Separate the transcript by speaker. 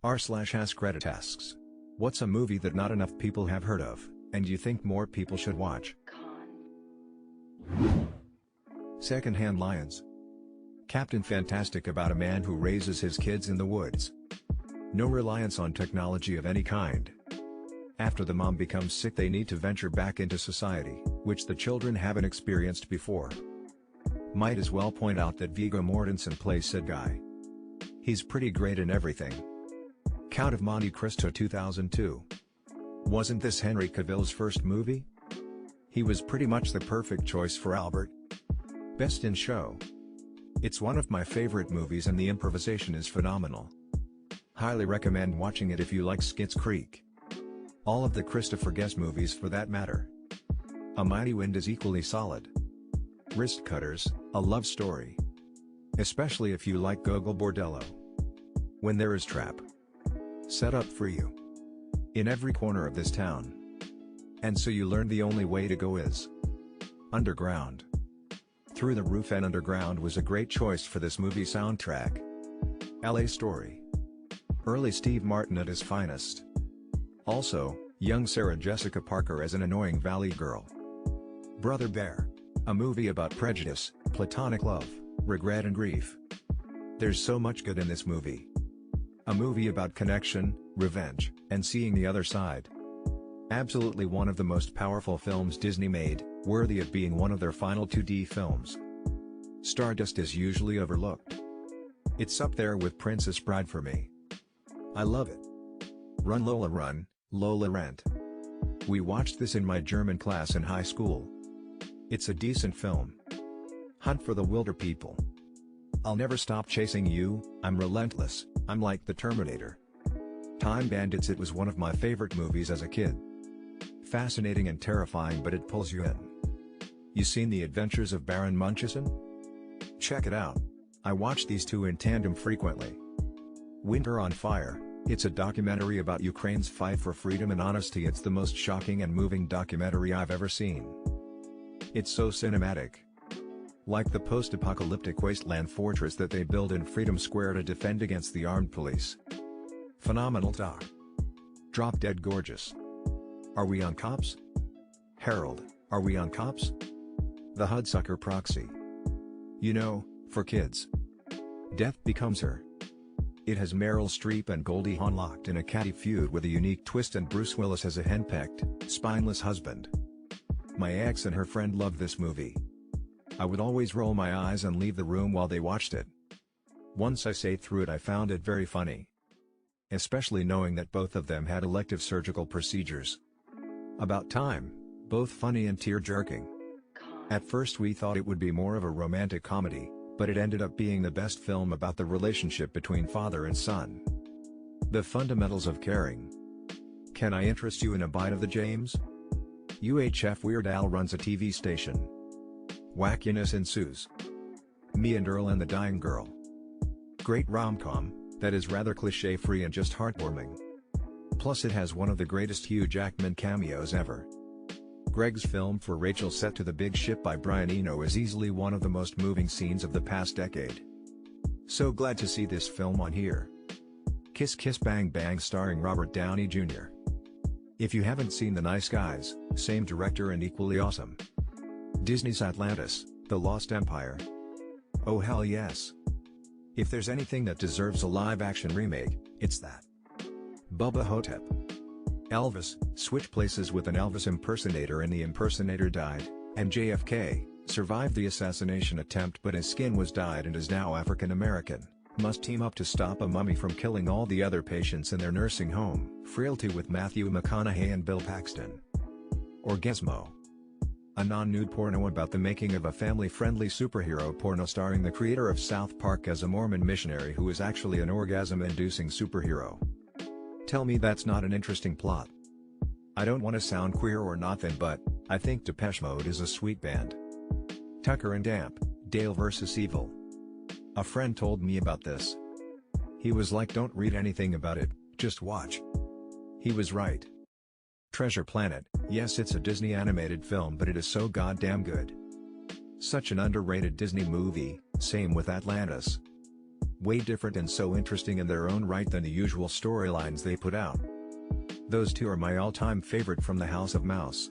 Speaker 1: r/AskReddit asks. What's a movie that not enough people have heard of, and you think more people should watch? Secondhand Lions. Captain Fantastic about a man who raises his kids in the woods. No reliance on technology of any kind. After the mom becomes sick, they need to venture back into society, which the children haven't experienced before. Might as well point out that Viggo Mortensen plays said guy. He's pretty great in everything. Count of Monte Cristo 2002. Wasn't this Henry Cavill's first movie? He was pretty much the perfect choice for Albert. Best in Show. It's one of my favorite movies and the improvisation is phenomenal. Highly recommend watching it if you like Schitt's Creek. All of the Christopher Guest movies for that matter. A Mighty Wind is equally solid. Wrist Cutters, a love story. Especially if you like Gogol Bordello. When There Is Trap. Set up for you. In every corner of this town. And so you learn the only way to go is underground. Through the Roof and Underground was a great choice for this movie soundtrack. LA Story. Early Steve Martin at his finest. Also, young Sarah Jessica Parker as an annoying valley girl. Brother Bear. A movie about prejudice, platonic love, regret and grief. There's so much good in this movie. A movie about connection, revenge, and seeing the other side. Absolutely one of the most powerful films Disney made, worthy of being one of their final 2D films. Stardust is usually overlooked. It's up there with Princess Bride for me. I love it. Run Lola Run, Lola Rent. We watched this in my German class in high school. It's a decent film. Hunt for the Wilder People. I'll never stop chasing you, I'm relentless, I'm like the Terminator. Time Bandits. It was one of my favorite movies as a kid. Fascinating and terrifying, but it pulls you in. You seen The Adventures of Baron Munchausen? Check it out. I watch these two in tandem frequently. Winter on Fire. It's a documentary about Ukraine's fight for freedom and honesty. It's the most shocking and moving documentary I've ever seen. It's so cinematic. Like the post-apocalyptic wasteland fortress that they build in Freedom Square to defend against the armed police. Phenomenal doc. Drop Dead Gorgeous. Are We on Cops? Harold, Are We on Cops? The Hudsucker Proxy. You know, for kids. Death Becomes Her. It has Meryl Streep and Goldie Hawn locked in a catty feud with a unique twist, and Bruce Willis as a henpecked, spineless husband. My ex and her friend loved this movie. I would always roll my eyes and leave the room while they watched it. Once I sat through it, I found it very funny. Especially knowing that both of them had elective surgical procedures. About time, both funny and tear-jerking. At first we thought it would be more of a romantic comedy, but it ended up being the best film about the relationship between father and son. The fundamentals of caring. Can I interest you in a bite of the James? UHF Weird Al runs a TV station. Wackiness ensues. Me and Earl and the Dying Girl. Great rom-com, that is rather cliché-free and just heartwarming. Plus it has one of the greatest Hugh Jackman cameos ever. Greg's film for Rachel, set to The Big Ship by Brian Eno, is easily one of the most moving scenes of the past decade. So glad to see this film on here. Kiss Kiss Bang Bang starring Robert Downey Jr. If you haven't seen The Nice Guys, same director and equally awesome. Disney's Atlantis, The Lost Empire. Oh hell yes. If there's anything that deserves a live-action remake, it's that. Bubba Hotep. Elvis, switch places with an Elvis impersonator and the impersonator died, and JFK, survived the assassination attempt but his skin was dyed and is now African American, must team up to stop a mummy from killing all the other patients in their nursing home. Frailty with Matthew McConaughey and Bill Paxton. Orgasmo. A non-nude porno about the making of a family-friendly superhero porno starring the creator of South Park as a Mormon missionary who is actually an orgasm-inducing superhero. Tell me that's not an interesting plot. I don't want to sound queer or nothing, but I think Depeche Mode is a sweet band. Tucker and Damp, Dale vs. Evil. A friend told me about this. He was like, don't read anything about it, just watch. He was right. Treasure Planet, yes, it's a Disney animated film, but it is so goddamn good. Such an underrated Disney movie, same with Atlantis. Way different and so interesting in their own right than the usual storylines they put out. Those two are my all-time favorite from the House of Mouse.